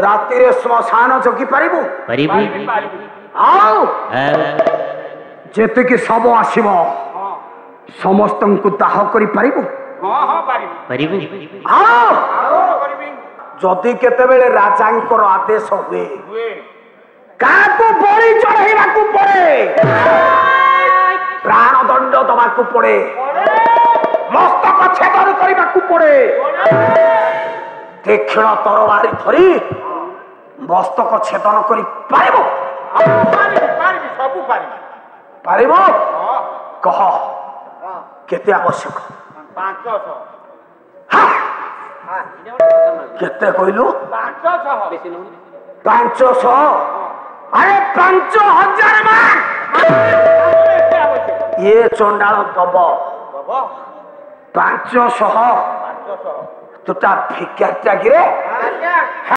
राति श्मशान जगी पारिबु जेतिकी सब आसिब समस्त दाह करि पारिबु जदि केतेबेले राजांकर आदेश हुए काकू बलि चढ़ाइबाकू पड़े प्राण दंड दबाकू पड़े मस्तक छेदन करबाकू पड़े तीक्ष्ण तरवारी धरी मस्तक छेदन करि पारिबो पारिबो कह केते आवश्यक 500 केते कहलु 500 अरे 5000 ये चंडाल दब 500 तुटा भिक्षा गिरे